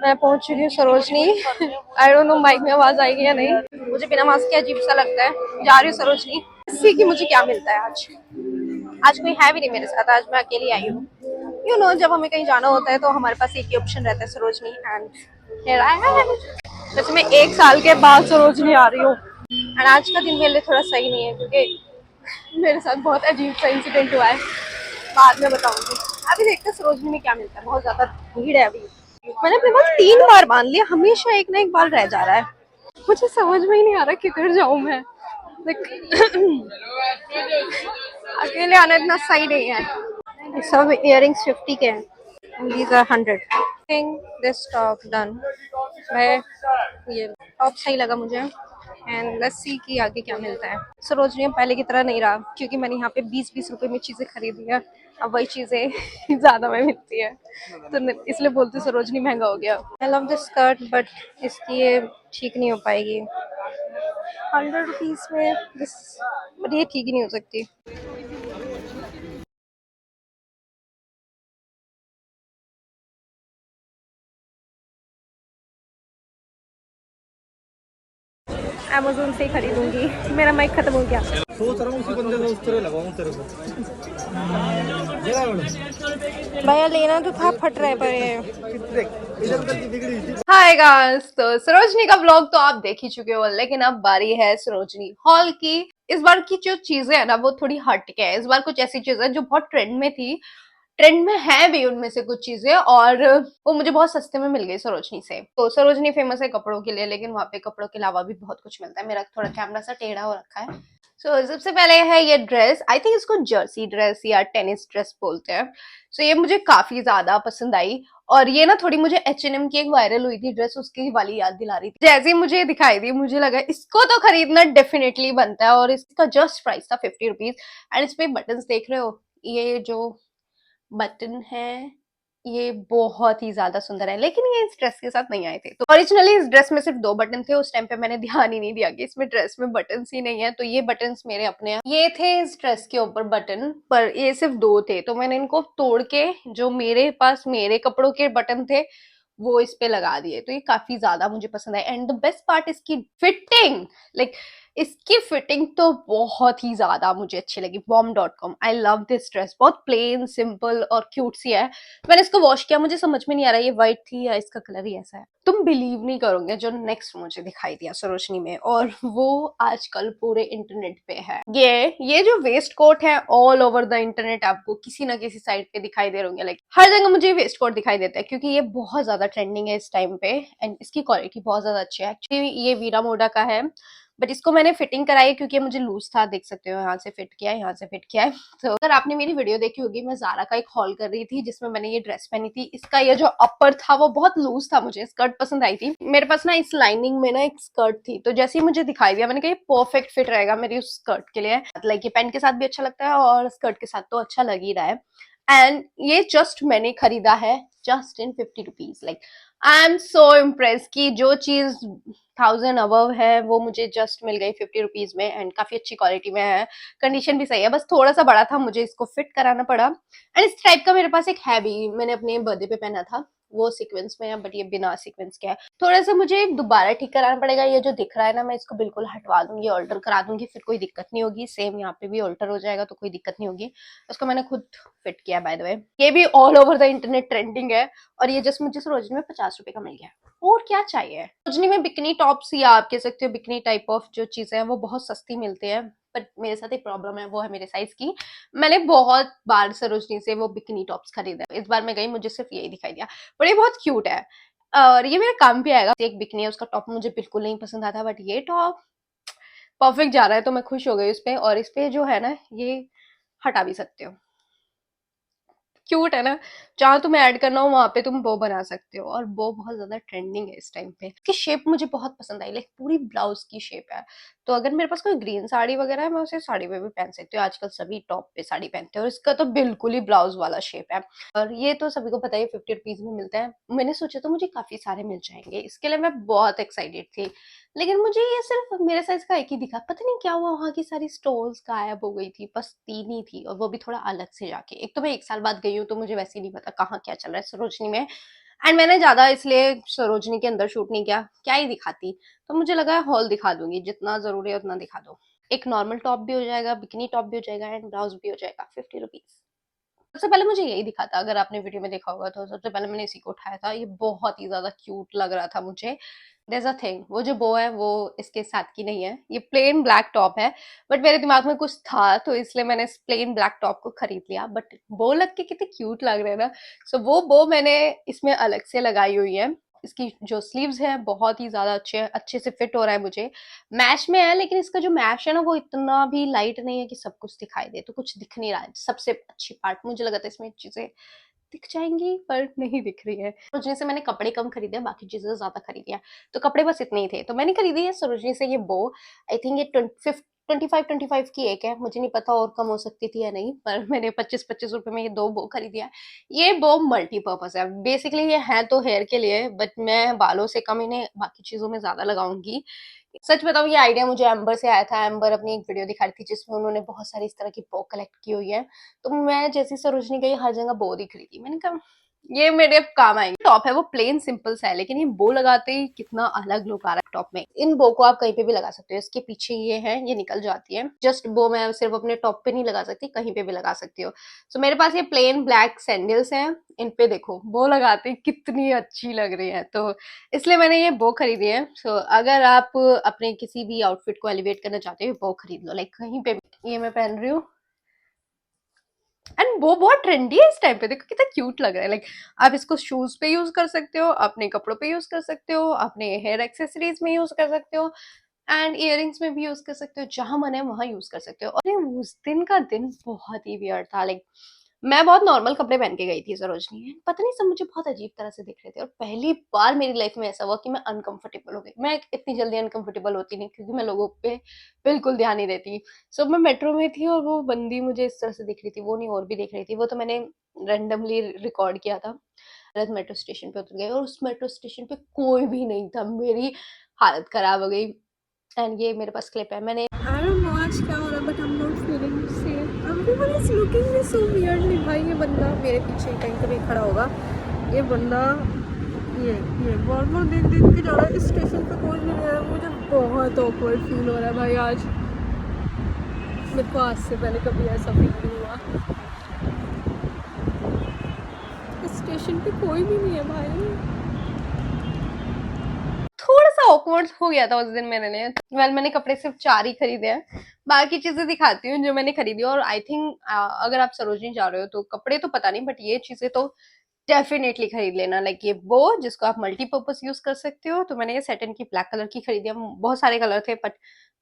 मैं पहुंच चुकी हूँ Sarojini. I don't know mic में आवाज आएगी या नहीं, मुझे बिना मास्क के अजीब सा लगता है। जा रही हूँ सरोजनी, सी कि मुझे क्या मिलता है आज। आज कोई है भी नहीं मेरे साथ, आज मैं अकेली आई हूँ। यू नो जब हमें कहीं जाना होता है तो हमारे पास एक ही ऑप्शन रहता है, Sarojini. And here I am. वैसे मैं 1 साल के बाद सरोजनी आ रही हूँ। एंड आज का दिन मेरे लिए थोड़ा सही नहीं है क्योंकि मेरे साथ बहुत अजीब सा इंसिडेंट हुआ है, बाद में बताऊंगी। अभी देखते हैं सरोजनी में क्या मिलता है, बहुत ज्यादा भीड़ है अभी। मैंने अपने बाल 3 बार बांध लिया, हमेशा एक ना एक बाल रह जा रहा है। मुझे समझ में ही नहीं आ रहा किधर जाऊं मैं। अकेले आना इतना सही नहीं है। सब इयररिंग्स 50 के हैं, these are 100. This top done. मैं ये टॉप सही लगा मुझे। एंड लेट्स सी कि आगे क्या मिलता है। सरोजनी पहले की तरह नहीं रहा क्योंकि मैंने यहाँ पे 20-20 रुपए में चीजें खरीदी है। अब वही चीजें ज्यादा में मिलती है, तो इसलिए बोलते सरोजनी महंगा हो गया। I love this skirt but इसकी ये ठीक नहीं हो पाएगी 100 रुपीज में। दिस बट ये ठीक ही नहीं हो सकती। अमेजोन से ही खरीदूंगी, मेरा माइक खत्म हो गया। सोच रहा हूँ उसी बंदे से उस तरह लगाऊं तेरे को। भैया लेना तो था, फट रहा है पर ये। इधर उधर की बिगड़ी थी। हाय गाइस, तो सरोजनी का व्लॉग तो आप देख ही चुके हो, लेकिन अब बारी है सरोजनी हॉल की। इस बार की जो चीजें है ना वो थोड़ी हट के है। इस बार कुछ ऐसी चीजें जो बहुत ट्रेंड में थी, ट्रेंड में है भी उनमें से कुछ चीजें, और वो मुझे बहुत सस्ते में मिल गई सरोजनी से। तो सरोजनी फेमस है कपड़ों के लिए, लेकिन वहां पे कपड़ों के अलावा भी बहुत कुछ मिलता है। मेरा थोड़ा कैमरा सा टेढ़ा हो रखा है। सबसे पहले है ये ड्रेस। आई थिंक इसको जर्सी ड्रेस या टेनिस ड्रेस बोलते हैं। ये मुझे काफी ज्यादा पसंद आई। और ये ना थोड़ी मुझे H&M की एक वायरल हुई थी ड्रेस, उसकी वाली याद दिला रही थी। जैसे ही मुझे दिखाई दी मुझे लगा इसको तो खरीदना डेफिनेटली बनता है। और इसका जस्ट प्राइस था 50 रुपीज। एंड इस पे बटन देख रहे हो, ये जो बटन है ये बहुत ही ज्यादा सुंदर है, लेकिन ये इस ड्रेस के साथ नहीं आए थे। तो ओरिजिनली इस ड्रेस में सिर्फ 2 बटन थे। उस टाइम पे मैंने ध्यान ही नहीं दिया कि इसमें ड्रेस में बटन ही नहीं है, तो ये बटन मेरे अपने हैं। ये थे इस ड्रेस के ऊपर बटन, पर ये सिर्फ 2 थे, तो मैंने इनको तोड़ के जो मेरे पास मेरे कपड़ों के बटन थे वो इस पे लगा दिए। तो ये काफी ज्यादा मुझे पसंद है। एंड द बेस्ट पार्ट इसकी फिटिंग, लाइक इसकी फिटिंग तो बहुत ही ज्यादा मुझे अच्छी लगी। bomb.com, I love this dress. बहुत प्लेन सिंपल और क्यूट सी है। मैंने इसको वॉश किया, मुझे समझ में नहीं आ रहा ये व्हाइट थी या इसका कलर ही ऐसा है। तुम बिलीव नहीं करोगे जो नेक्स्ट मुझे दिखाई दिया सरोजनी में, और वो आजकल पूरे इंटरनेट पे है। ये जो वेस्ट कोट है, ऑल ओवर द इंटरनेट आपको किसी ना किसी साइट पे दिखाई दे रहे होंगे। लाइक हर जगह मुझे वेस्ट कोट दिखाई देता है क्योंकि ये बहुत ज्यादा ट्रेंडिंग है इस टाइम पे। एंड इसकी क्वालिटी बहुत ज्यादा अच्छी है। एक्चुअली ये वीरा मोडा का है, बट इसको मैंने फिटिंग कराई क्योंकि मुझे लूज था। देख सकते हो, यहाँ से फिट किया है, यहाँ से फिट किया है। तो अगर आपने मेरी वीडियो देखी होगी, मैं ज़ारा का एक हॉल कर रही थी जिसमें मैंने ये ड्रेस पहनी थी। इसका ये जो अपर था वो बहुत लूज था, मुझे स्कर्ट पसंद आई थी। मेरे पास ना इस लाइनिंग में ना एक स्कर्ट थी, तो जैसे ही मुझे दिखाई दिया मैंने कहा ये परफेक्ट फिट रहेगा मेरी उस स्कर्ट के लिए। लाइक ये पैंट के साथ भी अच्छा लगता है और स्कर्ट के साथ तो अच्छा लग ही रहा है। एंड ये जस्ट मैंने खरीदा है just in 50 rupees. Like I am so impress कि जो चीज 1000 अबव है वो मुझे जस्ट मिल गई 50 रुपीज में। एंड काफी अच्छी क्वालिटी में है, कंडीशन भी सही है, बस थोड़ा सा बड़ा था, मुझे इसको फिट कराना पड़ा। एंड इस टाइप का मेरे पास एक है भी, मैंने अपने बर्थडे पे पहना था, वो सीक्वेंस में है, बट ये बिना सीक्वेंस के है। थोड़ा सा मुझे दोबारा ठीक कराना पड़ेगा। ये जो दिख रहा है ना, मैं इसको बिल्कुल हटवा दूंगी, ऑल्टर करा दूंगी, फिर कोई दिक्कत नहीं होगी। सेम यहाँ पे भी ऑल्टर हो जाएगा तो कोई दिक्कत नहीं होगी। उसको मैंने खुद फिट किया बाय द वे। ये भी all over the internet trending है। और ये जस्ट मुझे सरोजनी में 50 रुपए का मिल गया, और क्या चाहिए। सरोजनी में बिकनी टॉप्स या आप कह सकते हो बिकनी टाइप ऑफ जो चीजें हैं वो बहुत सस्ती मिलती है। बट मेरे साथ एक प्रॉब्लम है, वो है मेरे साइज की। मैंने बहुत बार सरोजनी से वो बिकनी टॉप्स खरीदा, इस बार मैं गई मुझे सिर्फ यही दिखाई दिया। पर ये बहुत क्यूट है और ये मेरे काम भी आएगा। एक बिकनी है, उसका टॉप मुझे बिल्कुल नहीं पसंद आता, बट ये टॉप परफेक्ट जा रहा है, तो मैं खुश हो गई उस पे। और इस पे जो है ना, ये हटा भी सकते हो, क्यूट है ना। जहां तुम्हें ऐड करना हो वहां पे तुम बो बना सकते हो, और बो बहुत ज्यादा ट्रेंडिंग है इस टाइम पे। इसकी शेप मुझे बहुत पसंद आई, लाइक पूरी ब्लाउज की शेप है। तो अगर मेरे पास कोई ग्रीन साड़ी वगैरह है, मैं उसे साड़ी पे भी पहन सकती हूँ। आजकल सभी टॉप पे साड़ी पहनते हैं, और इसका तो बिल्कुल ही ब्लाउज वाला शेप है। और ये तो सभी को पता है 50 रुपीज में मिलता है। मैंने सोचा तो मुझे काफी सारे मिल जाएंगे, इसके लिए मैं बहुत एक्साइटेड थी। लेकिन मुझे ये सिर्फ मेरे साइज का एक ही दिखा, पता नहीं क्या हुआ, वहां की सारी स्टोर्स गायब हो गई थी, बस 3 ही थी, और वो भी थोड़ा अलग से जाके। एक तो मैं 1 साल बाद गई हूँ, तो मुझे वैसे ही नहीं पता कहाँ क्या चल रहा है सरोजनी में। एंड मैंने ज्यादा इसलिए सरोजनी के अंदर शूट नहीं किया, क्या ही दिखाती, तो मुझे लगा हॉल दिखा दूंगी, जितना जरूरी है उतना दिखा दो। एक नॉर्मल टॉप भी हो जाएगा, बिकनी टॉप भी हो जाएगा एंड ब्लाउज भी हो जाएगा, 50 रुपीज। सबसे पहले मुझे यही दिखा था, अगर आपने वीडियो में देखा होगा तो सबसे पहले मैंने इसी को उठाया था, ये बहुत ही ज्यादा क्यूट लग रहा था मुझे। देयर अ थिंग, वो जो बो है वो इसके साथ की नहीं है, ये प्लेन ब्लैक टॉप है, बट मेरे दिमाग में कुछ था तो इसलिए मैंने इस प्लेन ब्लैक टॉप को खरीद लिया, बट बो लग के कितने क्यूट लग रहे हैं ना। सो वो बो मैंने इसमें अलग से लगाई हुई है। इसकी जो स्लीव्स है बहुत ही ज्यादा अच्छे अच्छे से फिट हो रहा है मुझे। मैश में है, लेकिन इसका जो मैश है ना वो इतना भी लाइट नहीं है कि सब कुछ दिखाई दे, तो कुछ दिख नहीं रहा है। सबसे अच्छी पार्ट मुझे लगा था इसमें चीजें दिख जाएंगी पर नहीं दिख रही है। सरोजनी से मैंने कपड़े कम खरीदे, बाकी चीजें ज्यादा खरीदी है, तो कपड़े बस इतने ही थे तो मैंने खरीदी है सरोजनी से ये बो। आई थिंक ये 25 की एक है, मुझे नहीं पता और कम हो सकती थी या नहीं, पर मैंने 25 रुपए में ये 2 बो खरीदी है। ये बो मल्टीपर्पज है, बेसिकली ये है तो हेयर के लिए, बट मैं बालों से कम इन्हें बाकी चीजों में ज्यादा लगाऊंगी। सच बताऊं, ये आइडिया मुझे एम्बर से आया था। एम्बर अपनी एक वीडियो दिखा रही थी जिसमें उन्होंने बहुत सारी इस तरह की बो कलेक्ट की हुई है, तो मैं जैसी सरोजनी गई हर जगह बो दिख रही थी, मैंने कहा ये मेरे अब काम आएंगे। टॉप है वो प्लेन सिंपल सा है, लेकिन ये बो लगाते ही कितना अलग लुक आ रहा है टॉप में। इन बो को आप कहीं पे भी लगा सकते हो, इसके पीछे ये है, ये निकल जाती है। जस्ट बो मैं सिर्फ अपने टॉप पे नहीं लगा सकती, कहीं पे भी लगा सकती हो। सो मेरे पास ये प्लेन ब्लैक सैंडल्स हैं, इन पे देखो बो लगाते ही कितनी अच्छी लग रही है, तो इसलिए मैंने ये बो खरीदी है। सो अगर आप अपने किसी भी आउटफिट को एलिवेट करना चाहते हो, बो खरीद लो, लाइक कहीं पे भी। ये मैं पहन रही हूँ एंड वो बहुत ट्रेंडी है इस टाइम पे, देखो कितना क्यूट लग रहा है। लाइक आप इसको शूज पे यूज कर सकते हो, अपने कपड़ों पे यूज कर सकते हो, अपने हेयर एक्सेसरीज में यूज कर सकते हो, एंड इयररिंग्स में भी यूज कर सकते हो, जहां मन है वहां यूज कर सकते हो। और उस दिन का दिन बहुत ही वियर्ड था। लाइक मैं बहुत नॉर्मल कपड़े पहन के गई थी सरोजनी, पता नहीं सब मुझे बहुत अजीब तरह से दिख रहे थे, और पहली बार मेरी लाइफ में ऐसा हुआ कि मैं अनकंफर्टेबल हो गई। मैं इतनी जल्दी अनकंफर्टेबल होती नहीं, क्योंकि मैं लोगों पे बिल्कुल ध्यान नहीं देती। सो मैं मेट्रो में थी और वो बंदी मुझे इस तरह से दिख रही थी, वो नहीं और भी दिख रही थी, वो तो मैंने रैंडमली रिकॉर्ड किया था। रथ मेट्रो स्टेशन पे उतर गए और उस मेट्रो स्टेशन पे कोई भी नहीं था, मेरी हालत खराब हो गई। एंड ये मेरे पास क्लिप है, मैंने I don't know आज क्या हो रहा है, but I'm not feeling safe. Everyone is looking me so weirdly. भाई ये बंदा मेरे पीछे कहीं कभी खड़ा होगा, ये बंदा ये बार बार देख देख के जा रहा है। इस स्टेशन पे कोई नहीं है, मुझे बहुत awkward फील हो रहा है भाई आज। मेरे को आज से पहले कभी ऐसा फील नहीं हुआ। इस स्टेशन पे कोई भी नहीं है भाई। थोड़ा सा ऑकवर्ड हो गया था उस दिन मेरे लिए। वेल मैंने कपड़े सिर्फ 4 ही खरीदे हैं, बाकी चीजें दिखाती हूँ जो मैंने खरीदी। और आई थिंक अगर आप सरोजनी जा रहे हो तो कपड़े तो पता नहीं, बट ये चीजें तो डेफिनेटली खरीद लेना। लाइक ये बो जिसको आप मल्टीपर्पज यूज कर सकते हो, तो मैंने ये सेटन की ब्लैक कलर की खरीदी है। बहुत सारे कलर थे बट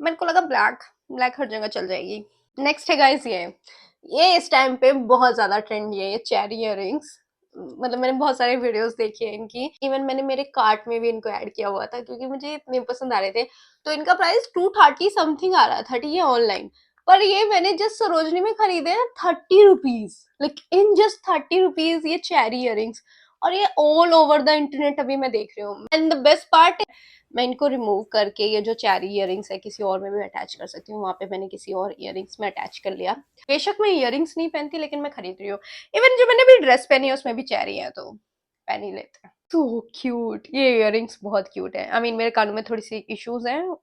मेरे को लगा ब्लैक, ब्लैक हर जगह चल जाएगी। नेक्स्ट है गाइस ये इस टाइम पे बहुत ज्यादा ट्रेंडी है, ये चेरी इयररिंग्स। मतलब मैंने बहुत सारे वीडियोस देखे हैं इनकी, इवन मैंने मेरे कार्ट में भी इनको ऐड किया हुआ था क्योंकि मुझे इतने पसंद आ रहे थे। तो इनका प्राइस 230 समथिंग आ रहा था, 30 है ऑनलाइन, पर ये मैंने जस्ट सरोजनी में खरीदे हैं 30 rupees. Like in just 30 rupees ये चेरी इयररिंग्स, और ये ऑल ओवर द इंटरनेट अभी मैं देख रही हूँ। एंड द बेस्ट पार्ट, मैं इनको रिमूव करके ये जो चेरी इयररिंग्स है किसी और में भी अटैच कर सकती हूँ। वहां पे मैंने किसी और इयररिंग्स में अटैच कर लिया। बेशक मैं इयररिंग्स नहीं पहनती, लेकिन मैं खरीद रही हूँ। इवन जो मैंने भी ड्रेस पहनी है उसमें भी चेरी है, तो पहन ही लेते हैं। सो क्यूट, ये इयररिंग्स बहुत क्यूट है। आई मीन मेरे कानों में थोड़ी सी इश्यूज हैं,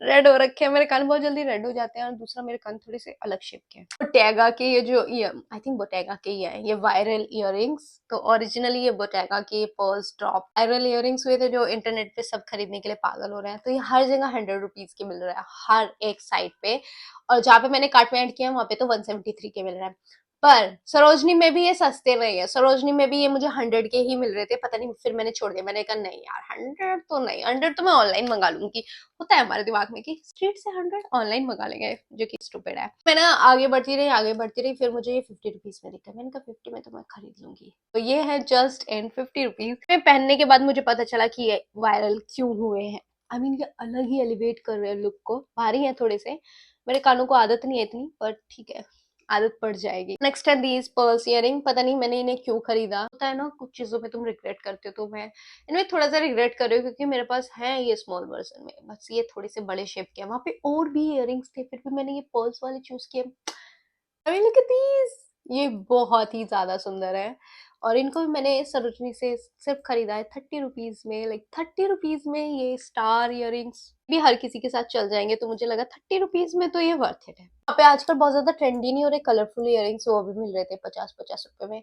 रेड हो रखे हैं मेरे कान, बहुत जल्दी रेड हो जाते हैं, और दूसरा मेरे कान थोड़े से अलग शेप के हैं। बोटेगा के ये जो ईयर, आई थिंक बोटेगा के ही है ये वायरल इयररिंग्स। तो ओरिजिनली ये बोटेगा के पर्ल्स ड्रॉप वायरल इयररिंग्स हुए थे, जो इंटरनेट पे सब खरीदने के लिए पागल हो रहे हैं। तो ये हर जगह 100 रुपीज के मिल रहा है हर एक साइट पे, और जहाँ पे मैंने कार्ट में ऐड किया वहां पे तो 173 के मिल रहा है। पर सरोजनी में भी ये सस्ते नहीं है, सरोजनी में भी ये मुझे 100 के ही मिल रहे थे, पता नहीं फिर मैंने छोड़ दिया। मैंने कहा नहीं यार 100 तो नहीं, 100 तो मैं ऑनलाइन मंगा लूंगी। होता है हमारे दिमाग में कि स्ट्रीट से 100 ऑनलाइन मंगा लेंगे, जो कि स्टूपिड है। मैं ना आगे बढ़ती रही, फिर मुझे ये 50 रुपीज में दिखा, मैंने कहा 50 में तो मैं खरीद लूंगी। तो ये है जस्ट इन 50 रुपीज में। पहनने के बाद मुझे पता चला कि ये वायरल क्यों हुए हैं। आई मीन ये अलग ही एलिवेट कर रहे हैं लुक को। भारी है थोड़े से, मेरे कानों को आदत नहीं है इतनी, पर ठीक है आदत पड़ जाएगी। नेक्स्ट है दीज पर्ल्स इयरिंग। पता नहीं मैंने इन्हें क्यों खरीदा, होता है ना कुछ चीजों में तुम रिग्रेट करते हो, तो मैं इनमें थोड़ा सा रिग्रेट कर रही हूँ क्योंकि मेरे पास है ये स्मॉल वर्जन में, बस ये थोड़े से बड़े शेप के। वहां पे और भी इयरिंग्स थे, फिर भी मैंने ये पर्ल्स वाले चूज किए। I mean look at these, ये बहुत ही ज्यादा सुंदर है। और इनको भी मैंने सरोजनी से सिर्फ खरीदा है 30 रुपीज में, लाइक 30 रुपीज में ये स्टार इयररिंग्स भी हर किसी के साथ चल जाएंगे, तो मुझे लगा 30 रुपीज में तो ये वर्थ इट है। वहाँ पे आजकल बहुत ज्यादा ट्रेंडी नहीं हो रहे कलरफुल इयररिंग्स, वो भी मिल रहे थे 50-50 रुपए में।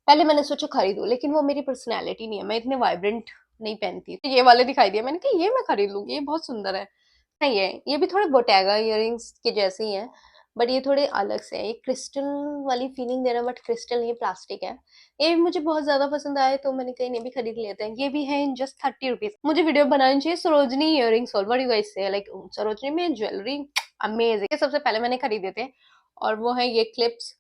पहले मैंने सोचा खरीदूं, लेकिन वो मेरी पर्सनैलिटी नहीं है, मैं इतने वाइब्रेंट नहीं पहनती, तो ये वाले दिखाई दिए, मैंने कहा ये मैं खरीद लूंगी, ये बहुत सुंदर है। नहीं है, ये भी थोड़े बोटेगा इयररिंग्स के जैसे ही हैं, बट ये थोड़े अलग से हैं, ये क्रिस्टल वाली फीलिंग दे रहा है, बट क्रिस्टल नहीं, प्लास्टिक है। ये भी मुझे बहुत ज्यादा पसंद आए, तो मैंने कहीं नहीं भी खरीद लेते हैं। ये भी है इन जस्ट 30 रुपीज। मुझे वीडियो बनानी चाहिए सरोजनी इयररिंग्स और व्हाट यू गाइस से, लाइक सरोजनी में ज्वेलरी अमेजिंग। ये सबसे पहले मैंने खरीदे थे, और वो है ये क्लिप्स।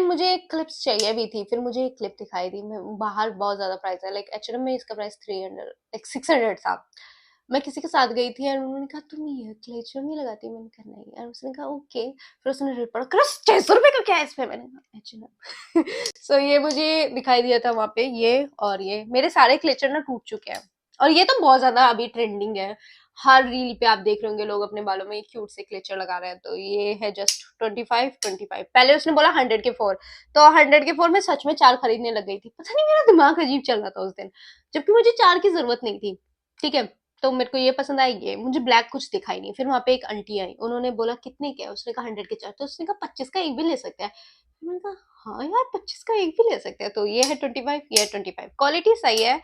मुझे एक क्लिप्स चाहिए भी थी, फिर मुझे एक क्लिप दिखाई दी, मैं बाहर बहुत ज्यादा प्राइस है, लाइक एचएनएम में इसका प्राइस 300 लाइक 600 था। मैं किसी के साथ गई थी और उन्होंने कहा तुम ये क्लेचर नहीं लगाती, मैंने कहा नहीं, और उसने कहा ओके, फिर उसने रेट पड़ा कर 600 रुपए का क्या है इसमें, मैंने कहा एचएनएम। सो ये मुझे दिखाई दिया था वहां पे, ये और ये मेरे सारे क्लेचर ना टूट चुके हैं, और ये तो बहुत ज्यादा अभी ट्रेंडिंग है, हर रील पे आप देख रहे होंगे लोग अपने बालों में क्यूट से क्लेचर लगा रहे हैं। तो ये है जस्ट 25। पहले उसने बोला 100 के 4, तो 100 के 4 में सच में 4 खरीदने लग गई थी। पता नहीं मेरा दिमाग अजीब चल रहा था उस दिन, जबकि मुझे 4 की जरूरत नहीं थी। ठीक है, तो मेरे को ये पसंद आई, ये मुझे ब्लैक कुछ दिखाई नहीं। फिर वहां पे एक आंटी आई, उन्होंने बोला कितने के है, उसने कहा 100 के 4, तो उसने कहा 25 का एक भी ले सकते हैं। मैंने कहा हाँ यार 25 का एक भी ले सकते हैं। तो ये है 25, ये है 25, क्वालिटी सही है।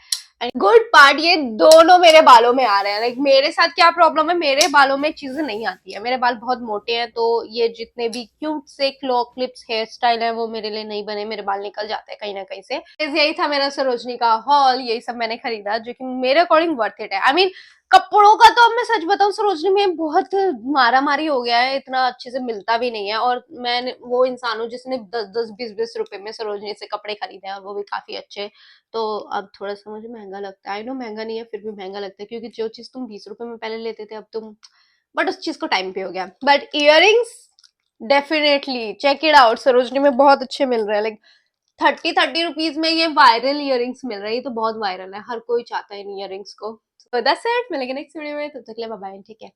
गुड पार्ट, ये दोनों मेरे बालों में आ रहे हैं। लाइक मेरे साथ क्या प्रॉब्लम है, मेरे बालों में चीजें नहीं आती है, मेरे बाल बहुत मोटे हैं, तो ये जितने भी क्यूट से क्लो क्लिप्स हेयर स्टाइल है वो मेरे लिए नहीं बने, मेरे बाल निकल जाते हैं कहीं ना कहीं से। यही था मेरा सरोजनी का हॉल, यही सब मैंने खरीदा जो कि मेरे अकॉर्डिंग वर्थ इट है। कपड़ों का तो अब मैं सच बताऊं सरोजनी में बहुत मारा मारी हो गया है, इतना अच्छे से मिलता भी नहीं है, और मैं वो इंसान हूँ जिसने 10-10 20-20 रुपए में सरोजनी से कपड़े खरीदे हैं, और वो भी काफी अच्छे। तो अब थोड़ा सा मुझे महंगा लगता है, आई नो महंगा नहीं है, फिर भी महंगा लगता है, क्योंकि जो चीज तुम 20 रुपए में पहले लेते थे अब तुम, बट उस चीज को टाइम पे हो गया। But earrings definitely check it out, Sarojini में बहुत अच्छे मिल रहे हैं। लाइक 30-30 रुपीज में ये वायरल इयररिंग्स मिल रहे हैं, ये तो बहुत वायरल है, हर कोई चाहता है इन इयररिंग्स को। तो दैट्स इट, मिलेंगे नेक्स्ट वीडियो में, तब तक के लिए बाय बाय, ठीक है।